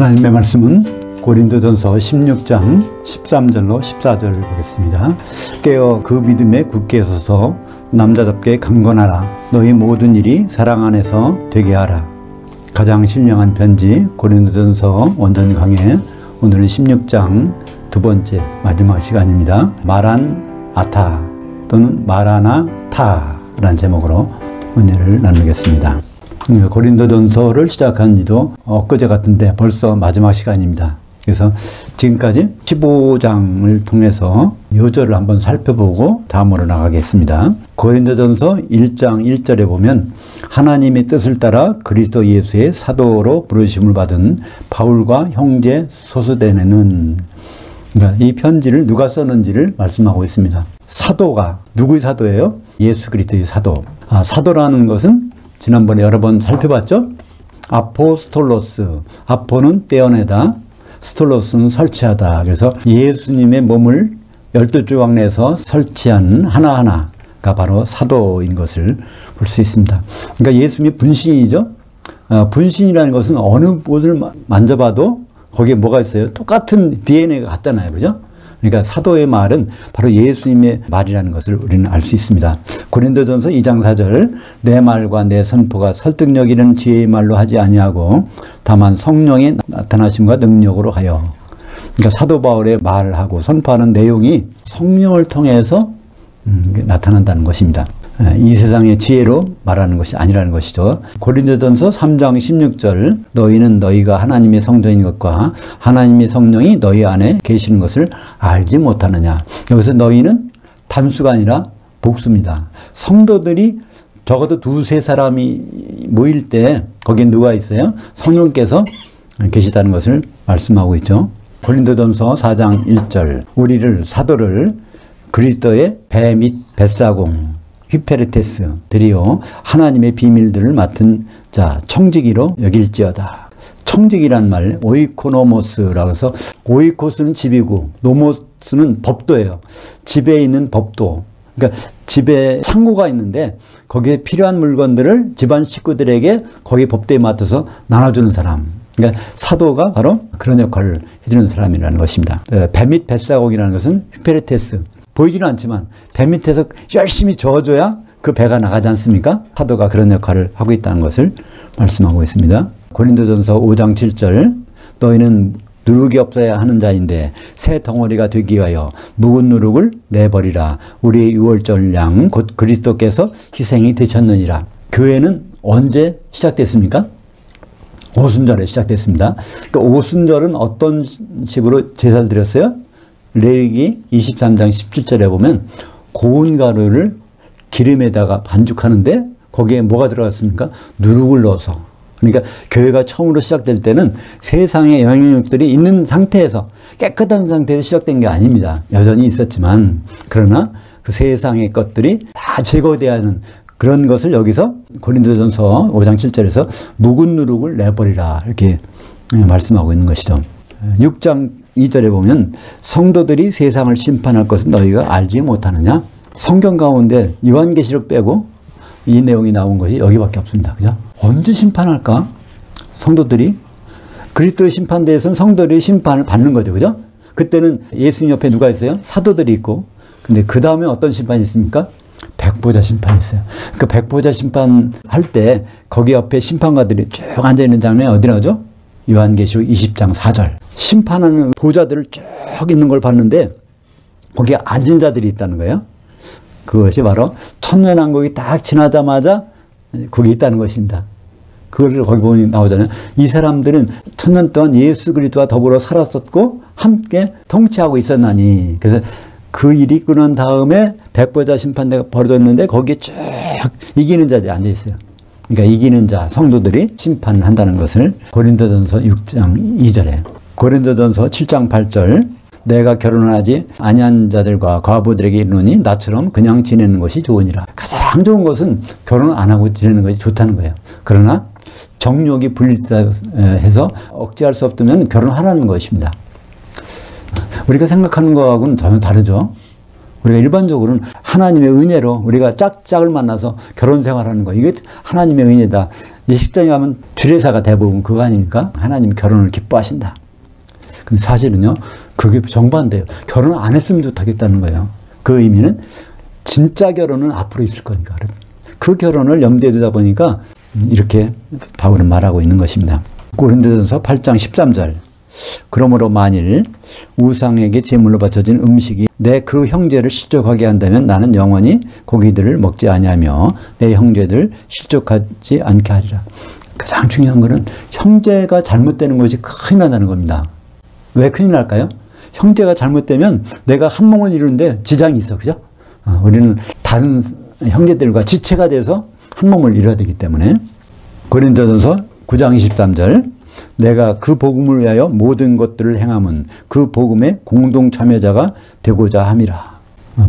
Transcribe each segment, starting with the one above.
하나님의 말씀은 고린도전서 16장 13절로 14절을 보겠습니다. 깨어 그 믿음에 굳게 서서 남자답게 강건하라. 너희 모든 일이 사랑 안에서 되게 하라. 가장 신령한 편지 고린도전서 원전 강해, 오늘은 16장 두 번째 마지막 시간입니다. 마란아타 또는 마라나타라는 제목으로 은혜를 나누겠습니다. 고린도전서를 시작한 지도 엊그제 같은데 벌써 마지막 시간입니다. 그래서 지금까지 15장을 통해서 요절을 한번 살펴보고 다음으로 나가겠습니다. 고린도전서 1장 1절에 보면 하나님의 뜻을 따라 그리스도 예수의 사도로 부르심을 받은 바울과 형제 소스데네는, 그러니까 이 편지를 누가 썼는지를 말씀하고 있습니다. 사도가 누구의 사도예요? 예수 그리스도의 사도. 사도라는 것은 지난번에 여러 번 살펴봤죠? 아포스톨로스, 아포는 떼어내다, 스톨로스는 설치하다. 그래서 예수님의 몸을 12조각 내서 설치한 하나하나가 바로 사도인 것을 볼 수 있습니다. 그러니까 예수님의 분신이죠. 분신이라는 것은 어느 곳을 만져봐도 거기에 뭐가 있어요? 똑같은 DNA가 같잖아요. 그죠? 그러니까 사도의 말은 바로 예수님의 말이라는 것을 우리는 알 수 있습니다. 고린도전서 2장 4절, 내 말과 내 선포가 설득력 있는 지혜의 말로 하지 아니하고 다만 성령의 나타나심과 능력으로 하여. 그러니까 사도 바울의 말하고 선포하는 내용이 성령을 통해서 나타난다는 것입니다. 이 세상의 지혜로 말하는 것이 아니라는 것이죠. 고린도전서 3장 16절, 너희는 너희가 하나님의 성전인 것과 하나님의 성령이 너희 안에 계시는 것을 알지 못하느냐. 여기서 너희는 단수가 아니라 복수입니다. 성도들이 적어도 두세 사람이 모일 때 거기에 누가 있어요? 성령께서 계시다는 것을 말씀하고 있죠. 고린도전서 4장 1절, 우리를 사도를 그리스도의 배 및 뱃사공 휘페르테스 드리오 하나님의 비밀들을 맡은 자 청지기로 여길지어다. 청지기란 말 오이코노모스라고 해서, 오이코스는 집이고 노모스는 법도예요. 집에 있는 법도. 그러니까 집에 창고가 있는데 거기에 필요한 물건들을 집안 식구들에게 거기 법도에 맡아서 나눠주는 사람. 그러니까 사도가 바로 그런 역할을 해주는 사람이라는 것입니다. 배 및 뱃사공이라는 것은 휘페르테스. 보이지는 않지만 배 밑에서 열심히 저어줘야 그 배가 나가지 않습니까? 사도가 그런 역할을 하고 있다는 것을 말씀하고 있습니다. 고린도전서 5장 7절, 너희는 누룩이 없어야 하는 자인데 새 덩어리가 되기 위하여 묵은 누룩을 내버리라. 우리의 유월절 양 곧 그리스도께서 희생이 되셨느니라. 교회는 언제 시작됐습니까? 오순절에 시작됐습니다. 그러니까 오순절은 어떤 식으로 제사를 드렸어요? 레위기 23장 17절에 보면 고운 가루를 기름에다가 반죽하는데 거기에 뭐가 들어갔습니까? 누룩을 넣어서. 그러니까 교회가 처음으로 시작될 때는 세상의 영향력들이 있는 상태에서, 깨끗한 상태에서 시작된 게 아닙니다. 여전히 있었지만, 그러나 그 세상의 것들이 다 제거돼야 하는 그런 것을 여기서 고린도전서 5장 7절에서 묵은 누룩을 내버리라 이렇게 말씀하고 있는 것이죠. 6장 2절에 보면 성도들이 세상을 심판할 것은 너희가 알지 못하느냐. 성경 가운데 요한계시록 빼고 이 내용이 나온 것이 여기밖에 없습니다. 그죠? 언제 심판할까? 성도들이 그리스도의 심판대에서는 성도들이 심판을 받는 거죠. 그죠? 그때는 예수님 옆에 누가 있어요? 사도들이 있고. 근데 그 다음에 어떤 심판이 있습니까? 백보자 심판이 있어요. 그 백보자 심판 할 때 거기 옆에 심판가들이 쭉 앉아 있는 장면이 어디 나오죠? 요한계시록 20장 4절. 심판하는 보좌들을 쭉 있는 걸 봤는데 거기에 앉은 자들이 있다는 거예요. 그것이 바로 천년왕국이 딱 지나자마자 거기 있다는 것입니다. 그걸 거기 보면 나오잖아요. 이 사람들은 천년 동안 예수 그리스도와 더불어 살았었고 함께 통치하고 있었나니. 그래서 그 일이 끝난 다음에 백보자 심판대가 벌어졌는데 거기에 쭉 이기는 자들이 앉아 있어요. 그러니까 이기는 자 성도들이 심판을 한다는 것을 고린도전서 6장 2절에, 고린도전서 7장 8절, 내가 결혼하지 아니한 자들과 과부들에게 이르노니 나처럼 그냥 지내는 것이 좋으니라. 가장 좋은 것은 결혼 안 하고 지내는 것이 좋다는 거예요. 그러나 정욕이 분리해서 억제할 수 없다면 결혼하라는 것입니다. 우리가 생각하는 것하고는 전혀 다르죠. 우리가 일반적으로는 하나님의 은혜로 우리가 짝짝을 만나서 결혼 생활하는 거, 이게 하나님의 은혜다. 예식장에 가면 주례사가 대부분 그거 아닙니까? 하나님 결혼을 기뻐하신다. 근데 사실은요, 그게 정반대예요. 결혼 안 했으면 좋겠다는 거예요. 그 의미는 진짜 결혼은 앞으로 있을 거니까. 그 결혼을 염두에 두다 보니까 이렇게 바울은 말하고 있는 것입니다. 고린도전서 8장 13절. 그러므로 만일 우상에게 제물로 바쳐진 음식이 내 그 형제를 실족하게 한다면 나는 영원히 고기들을 먹지 아니하며 내 형제들 실족하지 않게 하리라. 가장 중요한 것은 형제가 잘못되는 것이 큰일 난다는 겁니다. 왜 큰일 날까요? 형제가 잘못되면 내가 한 몸을 이루는데 지장이 있어. 그죠? 우리는 다른 형제들과 지체가 돼서 한 몸을 이뤄야 되기 때문에. 고린도전서 9장 23절. 내가 그 복음을 위하여 모든 것들을 행함은 그 복음의 공동 참여자가 되고자 함이라.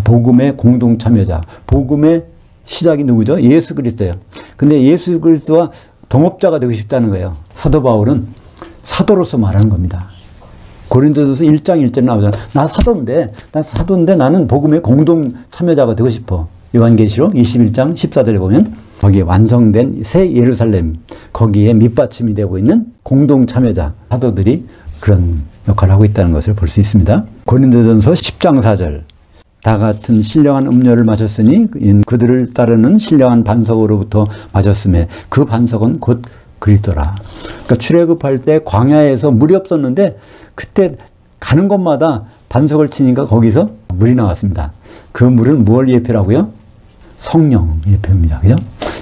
복음의 공동 참여자. 복음의 시작이 누구죠? 예수 그리스도예요. 근데 예수 그리스도와 동업자가 되고 싶다는 거예요. 사도 바울은 사도로서 말하는 겁니다. 고린도전서 1장 1절에 나오잖아요. 나 사도인데 나는 복음의 공동 참여자가 되고 싶어. 요한계시록 21장 14절에 보면 거기에 완성된 새 예루살렘, 거기에 밑받침이 되고 있는 공동 참여자 사도들이 그런 역할을 하고 있다는 것을 볼 수 있습니다. 고린도전서 10장 4절. 다 같은 신령한 음료를 마셨으니 그들을 따르는 신령한 반석으로부터 마셨음에 그 반석은 곧 그리스도라. 그러니까 출애굽할 때 광야에서 물이 없었는데 그때 가는 곳마다 반석을 치니까 거기서 물이 나왔습니다. 그 물은 무엇을 예표라고요? 성령 예표입니다. 그죠?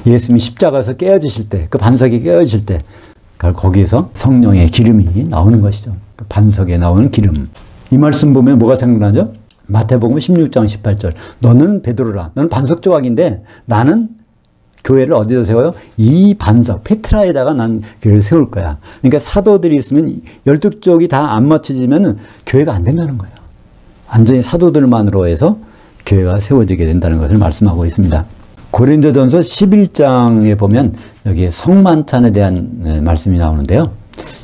예수님이 십자가에서 깨어지실 때, 그 반석이 깨어질 때, 거기에서 성령의 기름이 나오는 것이죠. 그 반석에 나오는 기름. 이 말씀 보면 뭐가 생각나죠? 마태복음 16장 18절. 너는 베드로라. 너는 반석 조각인데 나는 교회를 어디서 세워요? 이 반석, 페트라에다가 난 교회를 세울 거야. 그러니까 사도들이 있으면 12쪽이 다 안 맞춰지면 교회가 안 된다는 거예요. 완전히 사도들만으로 해서 교회가 세워지게 된다는 것을 말씀하고 있습니다. 고린도전서 11장에 보면 여기에 성만찬에 대한 말씀이 나오는데요.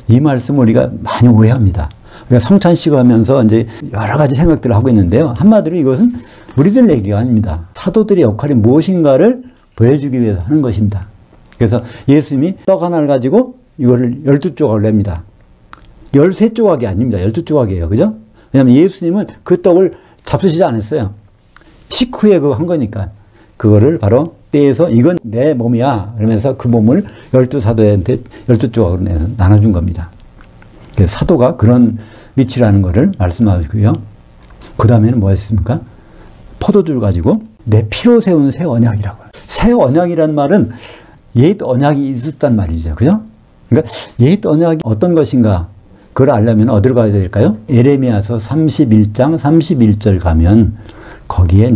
이 말씀 우리가 많이 오해합니다. 우리가 성찬식을 하면서 이제 여러 가지 생각들을 하고 있는데요. 한마디로 이것은 우리들 얘기가 아닙니다. 사도들의 역할이 무엇인가를 보여주기 위해서 하는 것입니다. 그래서 예수님이 떡 하나를 가지고 이거를 12조각을 냅니다. 13조각이 아닙니다. 12조각이에요. 그죠? 왜냐하면 예수님은 그 떡을 잡수시지 않았어요. 식후에 그거 한 거니까. 그거를 바로 떼서 이건 내 몸이야. 그러면서 그 몸을 12사도한테 12조각으로 내서 나눠준 겁니다. 그래서 사도가 그런 위치라는 것을 말씀하시고요. 그 다음에는 뭐 했습니까? 포도주를 가지고 내 피로 세운 새 언약이라고. 새 언약이란 말은 옛 언약이 있었단 말이죠. 그죠? 그러니까 옛 언약이 어떤 것인가? 그걸 알려면 어디로 가야 될까요? 에레미야서 31장 31절 가면 거기에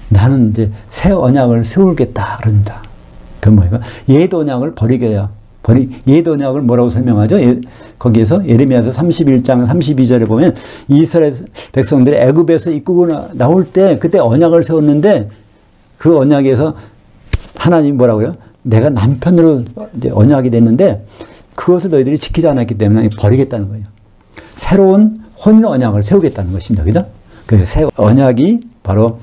나는 이제 새 언약을 세우겠다 그럽니다. 그 뭐예요? 옛 언약을 버리게야. 옛 언약을 뭐라고 설명하죠? 거기에서 에레미야서 31장 32절에 보면 이스라엘 백성들이 애굽에서 이끌고 나올 때 그때 언약을 세웠는데 그 언약에서 하나님이 뭐라고요? 내가 남편으로 이제 언약이 됐는데 그것을 너희들이 지키지 않았기 때문에 버리겠다는 거예요. 새로운 혼인 언약을 세우겠다는 것입니다. 그죠? 그 새 언약이 바로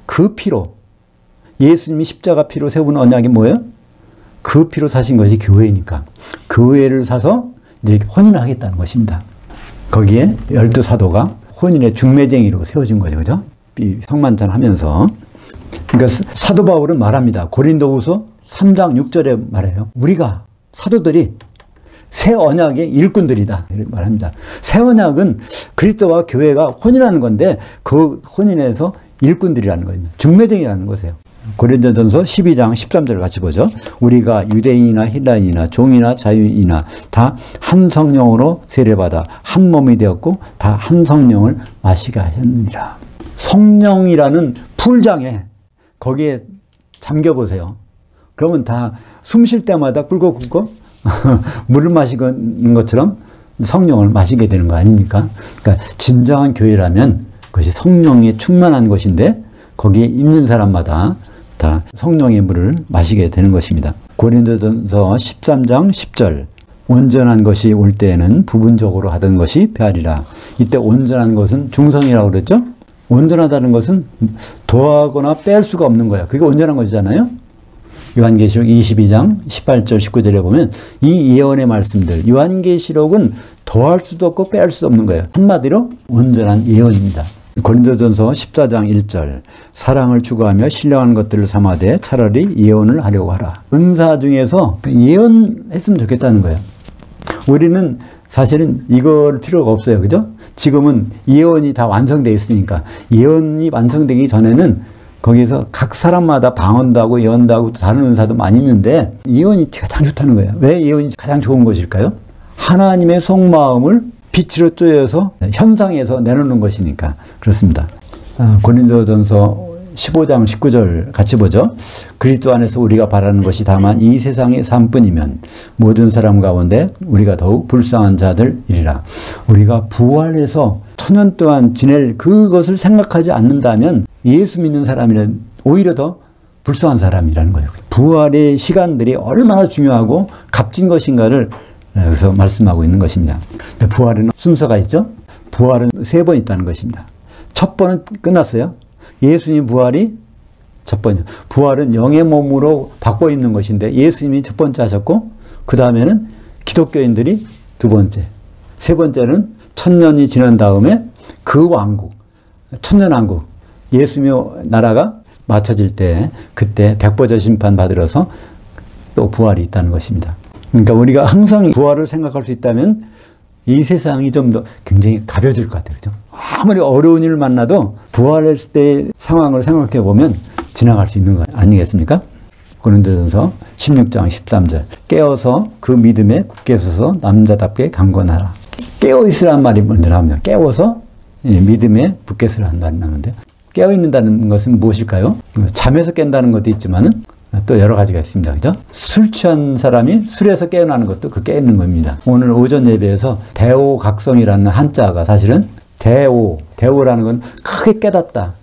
그 피로, 예수님이 십자가 피로 세운 언약이 뭐예요? 그 피로 사신 것이 교회니까 교회를 사서 이제 혼인하겠다는 것입니다. 거기에 12사도가 혼인의 중매쟁이로 세워진 거죠. 그죠? 성만찬 하면서. 그러니까 사도 바울은 말합니다. 고린도후서 3장 6절에 말해요. 우리가 사도들이 새 언약의 일꾼들이다. 이렇게 말합니다. 새 언약은 그리스도와 교회가 혼인하는 건데 그 혼인에서 일꾼들이라는 겁니다. 중매쟁이라는 것이에요. 고린도전서 12장 13절을 같이 보죠. 우리가 유대인이나 헬라인이나 종이나 자유인이나 다 한 성령으로 세례받아 한 몸이 되었고 다 한 성령을 마시게 하였느니라. 성령이라는 풀장에 거기에 잠겨보세요. 그러면 다 숨 쉴 때마다 꿀꺽꿀꺽 물을 마시는 것처럼 성령을 마시게 되는 거 아닙니까? 그러니까 진정한 교회라면 그것이 성령에 충만한 것인데 거기에 있는 사람마다 다 성령의 물을 마시게 되는 것입니다. 고린도전서 13장 10절. 온전한 것이 올 때에는 부분적으로 하던 것이 배하리라. 이때 온전한 것은 중성이라고 그랬죠? 온전하다는 것은 더하거나 뺄 수가 없는 거야. 그게 온전한 것이잖아요. 요한계시록 22장 18절 19절에 보면 이 예언의 말씀들, 요한계시록은 더할 수도 없고 뺄 수 없는 거예요. 한마디로 온전한 예언입니다. 고린도전서 14장 1절 사랑을 추구하며 신령한 것들을 삼아되 차라리 예언을 하려고 하라. 은사 중에서 예언했으면 좋겠다는 거예요. 우리는 사실은 이걸 필요가 없어요. 그죠? 지금은 예언이 다 완성되어 있으니까 예언이 완성되기 전에는 거기에서 각 사람마다 방언도 하고 예언도 하고 다른 은사도 많이 있는데 예언이 가장 좋다는 거예요. 왜 예언이 가장 좋은 것일까요? 하나님의 속마음을 빛으로 쪼여서 현상에서 내놓는 것이니까 그렇습니다. 고린도전서 15장 19절 같이 보죠. 그리스도 안에서 우리가 바라는 것이 다만 이 세상의 삶뿐이면 모든 사람 가운데 우리가 더욱 불쌍한 자들이리라. 우리가 부활해서 천년 동안 지낼 그것을 생각하지 않는다면 예수 믿는 사람이란 오히려 더 불쌍한 사람이라는 거예요. 부활의 시간들이 얼마나 중요하고 값진 것인가를 여기서 말씀하고 있는 것입니다. 부활은 순서가 있죠. 부활은 3번 있다는 것입니다. 첫 번은 끝났어요. 예수님 부활이 첫 번이요. 부활은 영의 몸으로 바꿔 입는 것인데 예수님이 첫 번째 하셨고 그 다음에는 기독교인들이 두 번째, 세 번째는 천년이 지난 다음에 그 왕국, 천년왕국, 예수님의 나라가 맞춰질 때 그때 백보자 심판 받으러서 또 부활이 있다는 것입니다. 그러니까 우리가 항상 부활을 생각할 수 있다면 이 세상이 좀 더 굉장히 가벼워질 것 같아요. 그죠? 아무리 어려운 일을 만나도 부활했을 때의 상황을 생각해 보면 지나갈 수 있는 거 아니겠습니까? 고린도전서 16장 13절 깨어서 그 믿음에 굳게 서서 남자답게 강건하라. 깨어있으란 말이 먼저 나옵니다. 깨워서 믿음에 굳게 서라는 말이 나오는데요. 깨어있는다는 것은 무엇일까요? 잠에서 깬다는 것도 있지만은 또 여러 가지가 있습니다. 그죠? 술 취한 사람이 술에서 깨어나는 것도 그 깨는 겁니다. 오늘 오전 예배에서 대오각성이라는 한자가 사실은 대오라는 건 크게 깨닫다.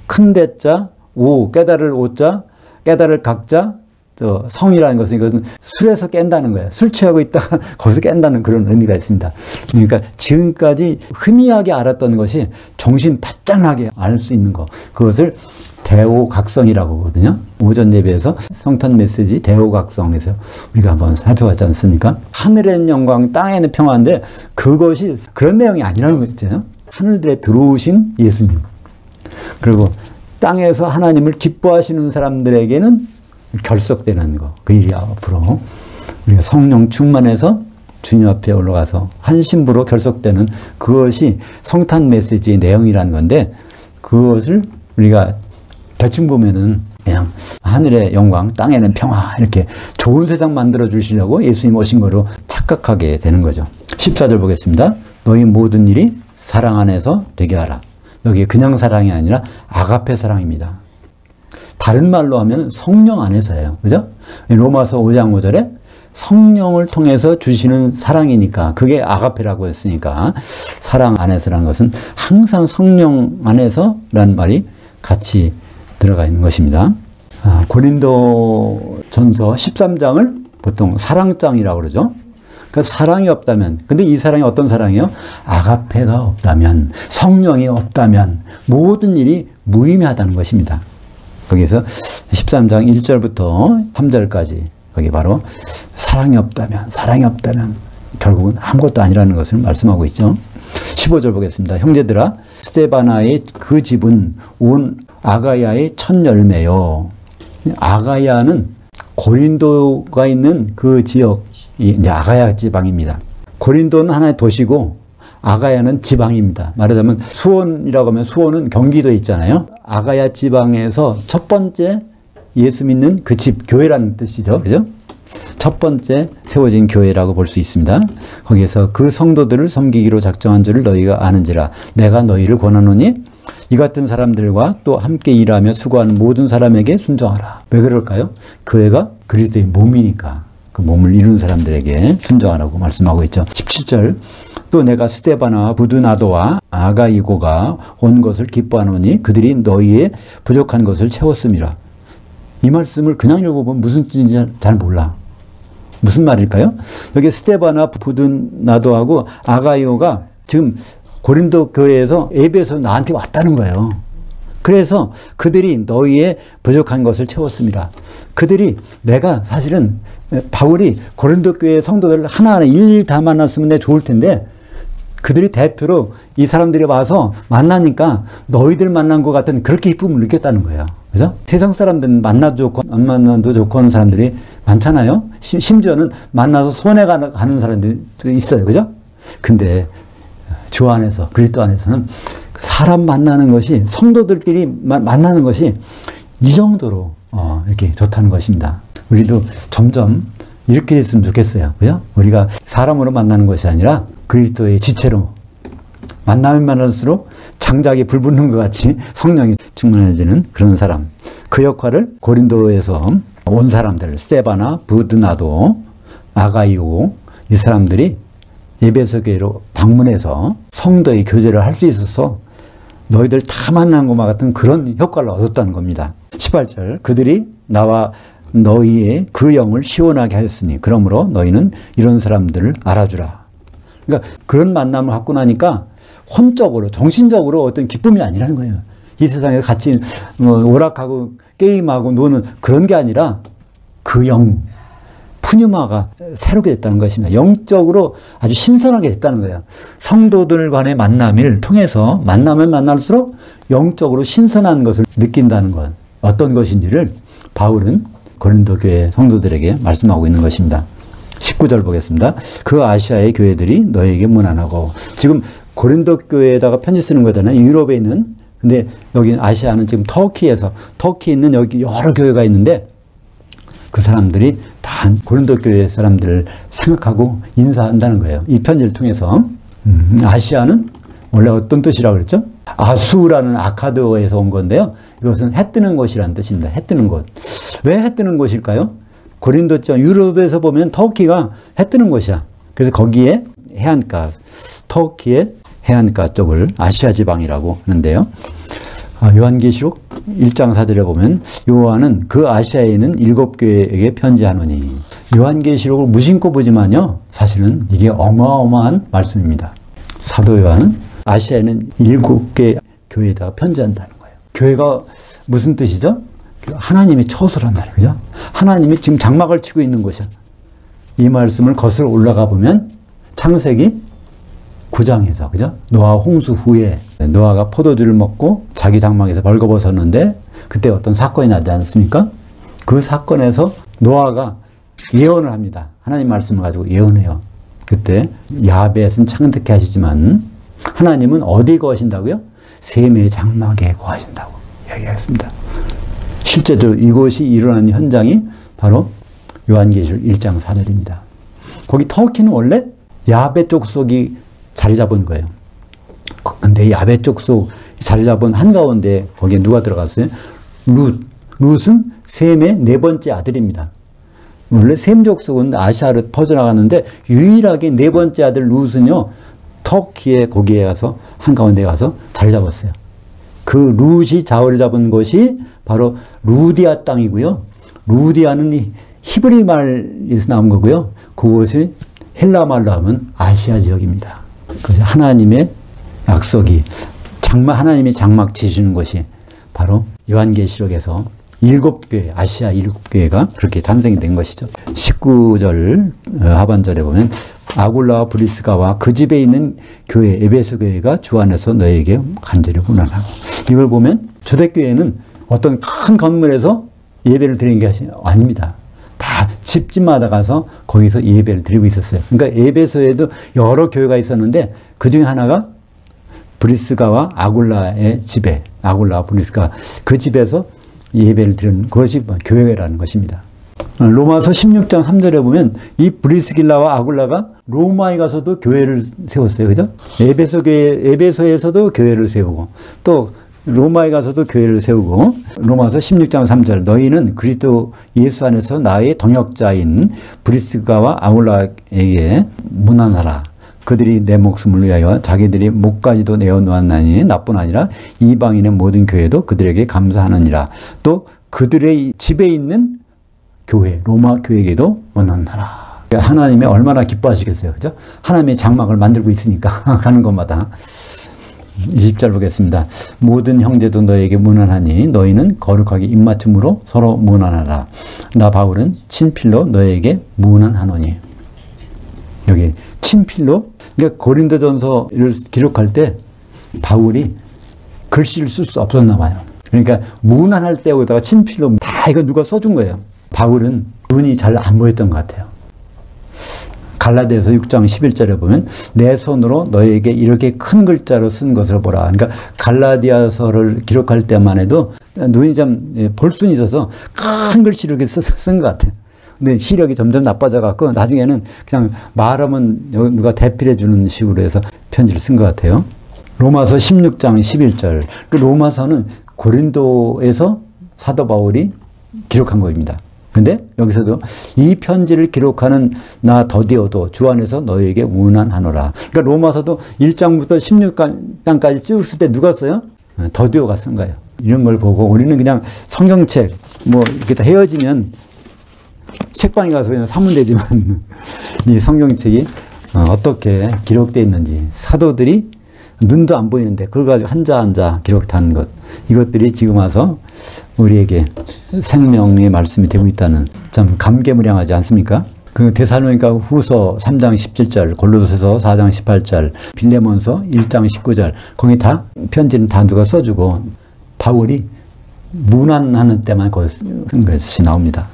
큰 대자, 오, 깨달을 오자, 깨달을 각자, 또 성이라는 것은 이것은 술에서 깬다는 거예요. 술 취하고 있다가 거기서 깬다는 그런 의미가 있습니다. 그러니까 지금까지 희미하게 알았던 것이 정신 바짝 나게 알 수 있는 것. 그것을 대오각성이라고 하거든요. 오전 예배에서 성탄 메시지 대오각성에서 우리가 한번 살펴봤지 않습니까? 하늘에는 영광, 땅에는 평화인데 그것이 그런 내용이 아니라는 거잖아요. 하늘들에 들어오신 예수님. 그리고 땅에서 하나님을 기뻐하시는 사람들에게는 결속되는 거. 그 일이 앞으로 우리가 성령 충만해서 주님 앞에 올라가서 한 신부로 결속되는 그것이 성탄 메시지의 내용이라는 건데 그것을 우리가 대충 보면은 그냥 하늘의 영광, 땅에는 평화 이렇게 좋은 세상 만들어 주시려고 예수님 오신 거로 착각하게 되는 거죠. 14절 보겠습니다. 너희 모든 일이 사랑 안에서 되게 하라. 여기 그냥 사랑이 아니라 아가페 사랑입니다. 다른 말로 하면 성령 안에서예요. 그죠? 로마서 5장 5절에 성령을 통해서 주시는 사랑이니까 그게 아가페라고 했으니까 사랑 안에서라는 것은 항상 성령 안에서라는 말이 같이 들어가 있는 것입니다. 고린도전서 13장을 보통 사랑장이라고 그러죠. 그러니까 사랑이 없다면, 근데 이 사랑이 어떤 사랑이에요? 아가페가 없다면, 성령이 없다면 모든 일이 무의미하다는 것입니다. 거기서 13장 1절부터 3절까지 거기 바로 사랑이 없다면 결국은 아무것도 아니라는 것을 말씀하고 있죠. 15절 보겠습니다. 형제들아 스데바나의 그 집은 온 아가야의 첫 열매요. 아가야는 고린도가 있는 그 지역이 이제 아가야 지방입니다. 고린도는 하나의 도시고 아가야는 지방입니다. 말하자면 수원이라고 하면 수원은 경기도에 있잖아요. 아가야 지방에서 첫 번째 예수 믿는 그 집, 교회라는 뜻이죠. 그죠? 첫 번째 세워진 교회라고 볼 수 있습니다. 거기에서 그 성도들을 섬기기로 작정한 줄을 너희가 아는지라. 내가 너희를 권하노니 이 같은 사람들과 또 함께 일하며 수고하는 모든 사람에게 순종하라. 왜 그럴까요? 교회가 그리스도의 몸이니까 그 몸을 이룬 사람들에게 순종하라고 말씀하고 있죠. 17절 또 내가 스데바나와 부두나도와 아가이고가 온 것을 기뻐하노니 그들이 너희의 부족한 것을 채웠음이라. 이 말씀을 그냥 읽어보면 무슨 뜻인지 잘 몰라. 무슨 말일까요? 여기 스데바나 부두나도하고 아가이오가 지금 고린도 교회에서 에베소 나한테 왔다는 거예요. 그래서 그들이 너희의 부족한 것을 채웠습니다. 그들이 내가 사실은 바울이 고린도 교회 성도들을 하나하나 일일이 다 만났으면 내가 좋을 텐데 그들이 대표로 이 사람들이 와서 만나니까 너희들 만난 것 같은 그렇게 기쁨을 느꼈다는 거예요. 그죠? 세상 사람들은 만나도 좋고 안 만나도 좋고 하는 사람들이 많잖아요. 심지어는 만나서 손해가 가는 사람들도 있어요. 그죠? 근데 주 안에서, 그리스도 안에서는 사람 만나는 것이, 성도들끼리 만나는 것이 이 정도로 이렇게 좋다는 것입니다. 우리도 점점 이렇게 됐으면 좋겠어요. 그죠? 우리가 사람으로 만나는 것이 아니라 그리스도의 지체로 만나면 만날수록 장작이 불 붙는 것 같이 성령이 충만해지는 그런 사람. 그 역할을 고린도에서 온 사람들, 스데바나, 부드나도, 아가이오 이 사람들이 에베소 교회로 방문해서 성도의 교제를 할 수 있어서 너희들 다 만난 것과 같은 그런 효과를 얻었다는 겁니다. 18절 그들이 나와 너희의 그 영을 시원하게 하였으니 그러므로 너희는 이런 사람들을 알아주라. 그러니까 그런 만남을 갖고 나니까 혼적으로 정신적으로 어떤 기쁨이 아니라는 거예요. 이 세상에 같이 오락하고 게임하고 노는 그런 게 아니라 그 영, 푸뉴마가 새롭게 됐다는 것입니다. 영적으로 아주 신선하게 됐다는 거예요. 성도들 간의 만남을 통해서 만나면 만날수록 영적으로 신선한 것을 느낀다는 것. 어떤 것인지를 바울은 고린도 교회 성도들에게 말씀하고 있는 것입니다. 19절 보겠습니다. 그 아시아의 교회들이 너에게 문안하고, 지금 고린도 교회에다가 편지 쓰는 거잖아요. 유럽에 있는. 근데 여기 아시아는 지금 터키에 있는 여기 여러 교회가 있는데 그 사람들이 다 고린도 교회 사람들을 생각하고 인사한다는 거예요. 이 편지를 통해서. 아시아는 원래 어떤 뜻이라고 그랬죠? 아수라는 아카드어에서 온 건데요. 이것은 해 뜨는 곳이라는 뜻입니다. 해 뜨는 곳. 왜 해 뜨는 곳일까요? 고린도 쪽 유럽에서 보면 터키가 해 뜨는 곳이야. 그래서 거기에 해안가, 터키의 해안가 쪽을 아시아 지방이라고 하는데요. 요한계시록 1장 4절에 보면 요한은 그 아시아에 있는 7교회에게 편지하노니, 요한계시록을 무심코 보지만요 사실은 이게 어마어마한 말씀입니다. 사도 요한은 아시아에 있는 7개 교회에다가 편지한다는 거예요. 교회가 무슨 뜻이죠? 하나님의 처소란 말이에요. 그죠? 하나님이 지금 장막을 치고 있는 곳이야. 이 말씀을 거슬러 올라가 보면 창세기 9장에서, 그죠? 노아 홍수 후에 노아가 포도주를 먹고 자기 장막에서 벌거벗었는데 그때 어떤 사건이 나지 않습니까? 그 사건에서 노아가 예언을 합니다. 하나님 말씀을 가지고 예언해요. 그때 야벳은 창득해 하시지만 하나님은 어디 거하신다고요? 셈의 장막에 거하신다고 얘기했습니다. 실제로 이것이 일어난 현장이 바로 요한계시록 1장 4절입니다. 거기 터키는 원래 야벳 족속이 자리 잡은 거예요. 근데 야벳 족속 자리 잡은 한가운데 거기에 누가 들어갔어요? 룻은 셈의 4번째 아들입니다. 원래 셈 족속은 아시아로 퍼져나갔는데 유일하게 4번째 아들 룻은요 터키에 거기에 가서 한가운데 가서 자리 잡았어요. 그 룻이 자리를 잡은 것이 바로 루디아 땅이고요. 루디아는 히브리 말에서 나온 거고요. 그것이 헬라 말로 하면 아시아 지역입니다. 그래서 하나님의 약속이 하나님이 장막 치시는 것이 바로 요한계시록에서 7교회, 아시아 7교회가 그렇게 탄생이 된 것이죠. 19절 하반절에 보면 아굴라와 브리스가와 그 집에 있는 교회 에베소 교회가 주 안에서 너에게 간절히 문안하고, 이걸 보면 초대교회는 어떤 큰 건물에서 예배를 드리는 게 아닙니다. 다 집집마다 가서 거기서 예배를 드리고 있었어요. 그러니까 에베소에도 여러 교회가 있었는데 그 중에 하나가 브리스가와 아굴라의 집에, 아굴라와 브리스가 그 집에서 예배를 드리는 것이 교회라는 것입니다. 로마서 16장 3절에 보면 이 브리스길라와 아굴라가 로마에 가서도 교회를 세웠어요. 그죠? 에베소에서도 교회를 세우고 또 로마에 가서도 교회를 세우고, 로마서 16장 3절 너희는 그리스도 예수 안에서 나의 동역자인 브리스가와 아굴라에게 문안하라. 그들이 내 목숨을 위하여 자기들이 목까지도 내어놓았나니 나뿐 아니라 이방인의 모든 교회도 그들에게 감사하느니라. 또 그들의 집에 있는 교회, 로마 교회에게도 문안하라. 하나님이 얼마나 기뻐하시겠어요. 그죠? 하나님의 장막을 만들고 있으니까 가는 것마다. 20절 보겠습니다. 모든 형제도 너에게 무난하니 너희는 거룩하게 입맞춤으로 서로 무난하라. 나 바울은 친필로 너에게 무난하노니. 여기 친필로, 그러니까 고린도전서를 기록할 때 바울이 글씨를 쓸 수 없었나 봐요. 그러니까 무난할 때에다가 친필로 다 이거 누가 써준 거예요. 바울은 눈이 잘 안 보였던 것 같아요. 갈라디아서 6장 11절에 보면 내 손으로 너에게 이렇게 큰 글자로 쓴 것을 보라. 그러니까 갈라디아서를 기록할 때만 해도 눈이 좀 볼 수는 있어서 큰 글씨로 이렇게 쓴 것 같아요. 근데 시력이 점점 나빠져 갖고 나중에는 그냥 말하면 누가 대필해 주는 식으로 해서 편지를 쓴 것 같아요. 로마서 16장 11절. 그 로마서는 고린도에서 사도 바울이 기록한 겁니다. 근데 여기서도 이 편지를 기록하는 나 더디어도 주 안에서 너에게 무난하노라. 그러니까 로마서도 1장부터 16장까지 쭉 쓸 때 누가 써요? 더디오가 쓴 거예요. 이런 걸 보고 우리는 그냥 성경책 뭐 이렇게 다 헤어지면 책방에 가서 그냥 사면 되지만 이 성경책이 어떻게 기록되어 있는지, 사도들이 눈도 안 보이는데 그걸 가지고 한자 기록한 것, 이것들이 지금 와서 우리에게 생명의 말씀이 되고 있다는, 참 감개무량하지 않습니까? 그 데살로니가 후서 3장 17절, 골로새서 4장 18절, 빌레몬서 1장 19절, 거기 다 편지는 다 누가 써주고 바울이 문안하는 때만 거기 쓴 것이 나옵니다.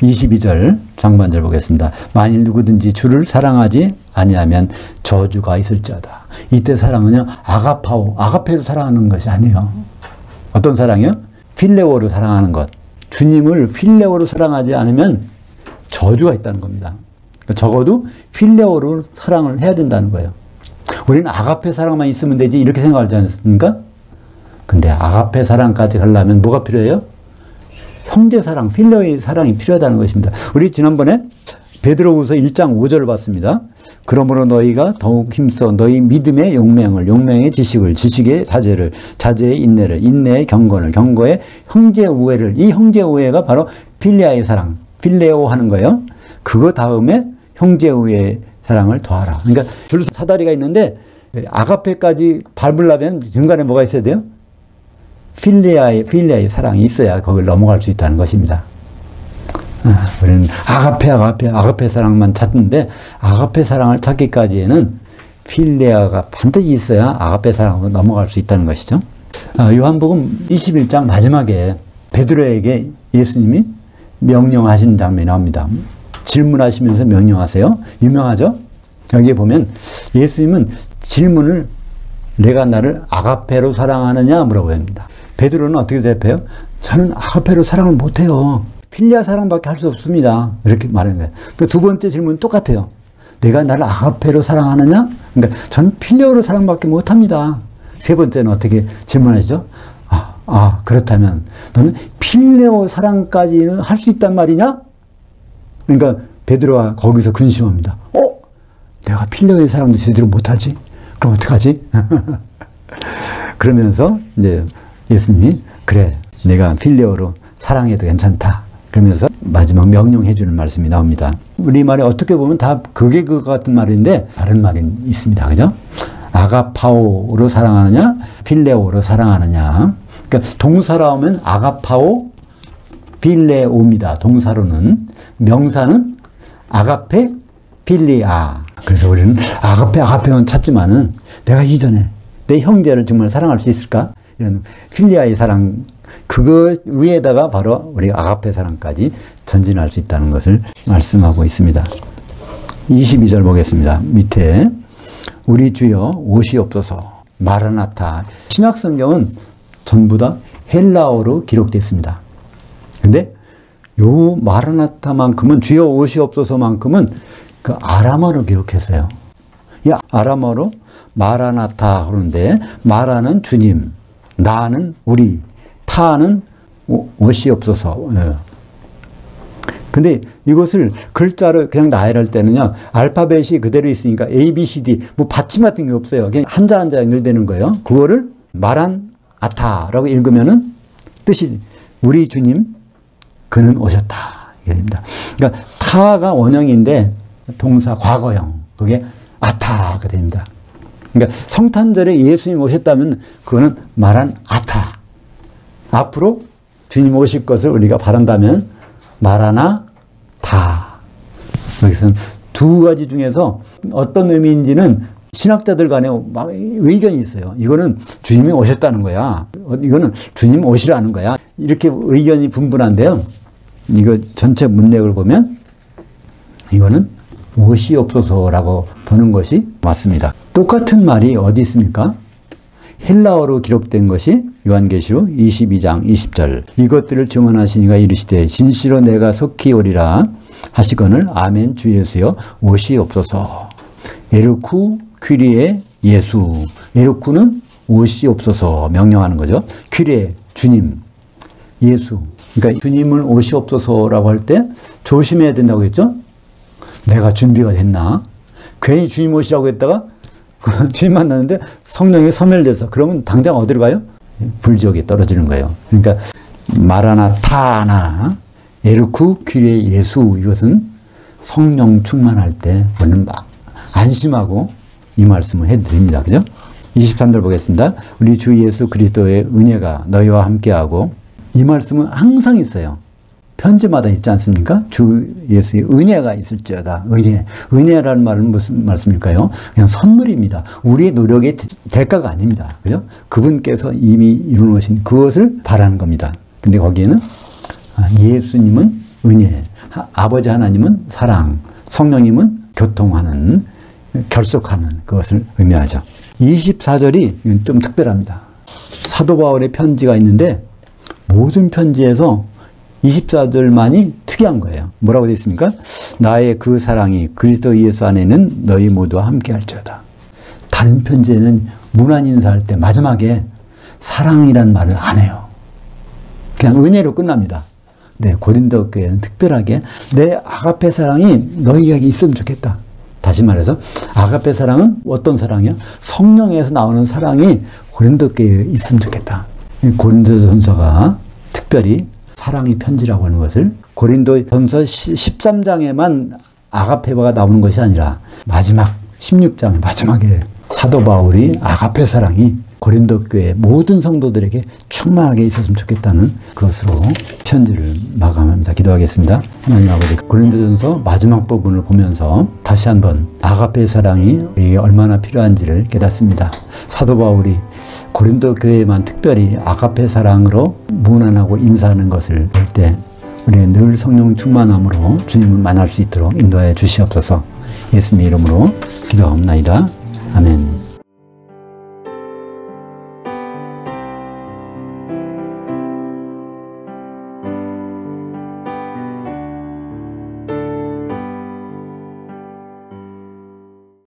22절 상반절 보겠습니다. 만일 누구든지 주를 사랑하지 아니하면 저주가 있을지어다. 이때 사랑은요, 아가페로 사랑하는 것이 아니에요. 어떤 사랑이요? 필레오로 사랑하는 것. 주님을 필레오로 사랑하지 않으면 저주가 있다는 겁니다. 적어도 필레오로 사랑을 해야 된다는 거예요. 우리는 아가페 사랑만 있으면 되지 이렇게 생각하지 않습니까? 근데 아가페 사랑까지 가려면 뭐가 필요해요? 형제 사랑, 필레오의 사랑이 필요하다는 것입니다. 우리 지난번에 베드로후서 1장 5절을 봤습니다. 그러므로 너희가 더욱 힘써 너희 믿음의 용맹을, 용맹의 지식을, 지식의 자제를, 자제의 인내를, 인내의 경건을, 경거의 형제 우애를, 이 형제 우애가 바로 필리아의 사랑, 필레오 하는 거예요. 그거 다음에 형제 우애의 사랑을 더하라. 그러니까 줄 사다리가 있는데 아가페까지 밟으려면 중간에 뭐가 있어야 돼요? 필리아의 사랑이 있어야 거기를 넘어갈 수 있다는 것입니다. 우리는 아가페 사랑만 찾는데, 아가페 사랑을 찾기까지에는 필레아가 반드시 있어야 아가페 사랑으로 넘어갈 수 있다는 것이죠. 요한복음 21장 마지막에 베드로에게 예수님이 명령하시는 장면이 나옵니다. 질문하시면서 명령하세요. 유명하죠? 여기에 보면 예수님은 질문을 내가 나를 아가페로 사랑하느냐 물어봅니다. 베드로는 어떻게 대답해요? 저는 아가페로 사랑을 못해요. 필리아 사랑밖에 할 수 없습니다. 이렇게 말하는 거예요. 또 두 번째 질문은 똑같아요. 내가 나를 아가페로 사랑하느냐? 그러니까 저는 필레오로 사랑밖에 못합니다. 세 번째는 어떻게 질문하시죠? 그렇다면 너는 필레오 사랑까지는 할 수 있단 말이냐? 그러니까 베드로가 거기서 근심합니다. 내가 필레오의 사랑도 제대로 못하지? 그럼 어떡하지? 그러면서 이제 예수님이 그래, 내가 필레오로 사랑해도 괜찮다. 그러면서 마지막 명령해 주는 말씀이 나옵니다. 우리말에 어떻게 보면 다 그게 그거 같은 말인데 다른 말이 있습니다. 그죠? 아가파오로 사랑하느냐, 필레오로 사랑하느냐. 그러니까 동사로 하면 아가파오, 필레오입니다. 동사로는. 명사는 아가페, 필리아. 그래서 우리는 아가페만 찾지만은 내가 이전에 내 형제를 정말 사랑할 수 있을까? 이런 필리아의 사랑, 그거 위에다가 바로 우리가 아가페 사랑까지 전진할 수 있다는 것을 말씀하고 있습니다. 22절 보겠습니다. 밑에 우리 주여 오시옵소서 마라나타. 신약성경은 전부 다 헬라어로 기록되어 있습니다. 근데 요 마라나타만큼은, 주여 오시옵소서만큼은 그 아람어로 기록했어요. 이 아람어로 마라나타 그런데 마라는 주님, 나는 우리, 타는 오시옵소서. 근데 이것을 글자로 그냥 나열할 때는요, 알파벳이 그대로 있으니까 A, B, C, D 뭐 받침 같은 게 없어요. 그냥 한자 한자 연결되는 거예요. 그거를 마란 아타라고 읽으면은 뜻이 우리 주님 그는 오셨다 이게 됩니다. 그러니까 타가 원형인데 동사 과거형, 그게 아타가 됩니다. 그러니까 성탄절에 예수님 오셨다면 그거는 마란아타. 앞으로 주님 오실 것을 우리가 바란다면 마라나다. 여기서는 두 가지 중에서 어떤 의미인지는 신학자들 간에 막 의견이 있어요. 이거는 주님이 오셨다는 거야. 이거는 주님 오시라는 거야. 이렇게 의견이 분분한데요. 이거 전체 문맥을 보면 이거는 오시옵소서라고 보는 것이 맞습니다. 똑같은 말이 어디 있습니까? 헬라어로 기록된 것이 요한계시록 22장 20절. 이것들을 증언하시니가 이르시되 진실로 내가 속히 오리라 하시거늘 아멘 주 예수여 오시옵소서. 에르쿠 퀴리에 예수. 에르쿠는 오시옵소서 명령하는 거죠. 퀴리에 주님, 예수. 그러니까 주님을 오시옵소서라고 할 때 조심해야 된다고 했죠. 내가 준비가 됐나? 괜히 주님 오시라고 했다가 주님 만났는데 성령이 소멸돼서 그러면 당장 어디로 가요? 불지옥에 떨어지는 거예요. 그러니까 마라나타나 에르쿠 퀴리에 예수, 이것은 성령 충만할 때 우리는 막 안심하고 이 말씀을 해드립니다. 그죠? 23절 보겠습니다. 우리 주 예수 그리스도의 은혜가 너희와 함께하고, 이 말씀은 항상 있어요. 편지마다 있지 않습니까? 주 예수의 은혜가 있을지어다. 은혜라는 말은 무슨 말씀일까요? 그냥 선물입니다. 우리의 노력의 대가가 아닙니다. 그죠? 그분께서 이미 이루어놓으신 그것을 바라는 겁니다. 근데 거기에는 예수님은 은혜, 아버지 하나님은 사랑, 성령님은 교통하는, 결속하는 그것을 의미하죠. 24절이 좀 특별합니다. 사도 바울의 편지가 있는데 모든 편지에서 24절만이 특이한 거예요. 뭐라고 되어 있습니까? 나의 그 사랑이 그리스도 예수 안에는 너희 모두와 함께 할지어다. 다른 편지에는 문안 인사할 때 마지막에 사랑이란 말을 안 해요. 그냥 은혜로 끝납니다. 네, 고린도 교회는 특별하게 내 아가페 사랑이 너희에게 있으면 좋겠다. 다시 말해서 아가페 사랑은 어떤 사랑이야? 성령에서 나오는 사랑이 고린도 교회에 있으면 좋겠다. 고린도전서가 특별히 사랑의 편지라고 하는 것을 고린도전서 13장에만 아가페가 나오는 것이 아니라 마지막 16장 마지막에 사도 바울이 아가페 사랑이 고린도 교회 모든 성도들에게 충만하게 있었으면 좋겠다는 그것으로 편지를 마감합니다. 기도하겠습니다. 하나님 아버지, 고린도전서 마지막 부분을 보면서 다시 한번 아가페 사랑이 우리에게 얼마나 필요한지를 깨닫습니다. 사도 바울이 고린도 교회에만 특별히 아가페 사랑으로 문안하고 인사하는 것을 볼 때 우리는 늘 성령 충만함으로 주님을 만날 수 있도록 인도하여 주시옵소서. 예수님의 이름으로 기도하옵나이다. 아멘.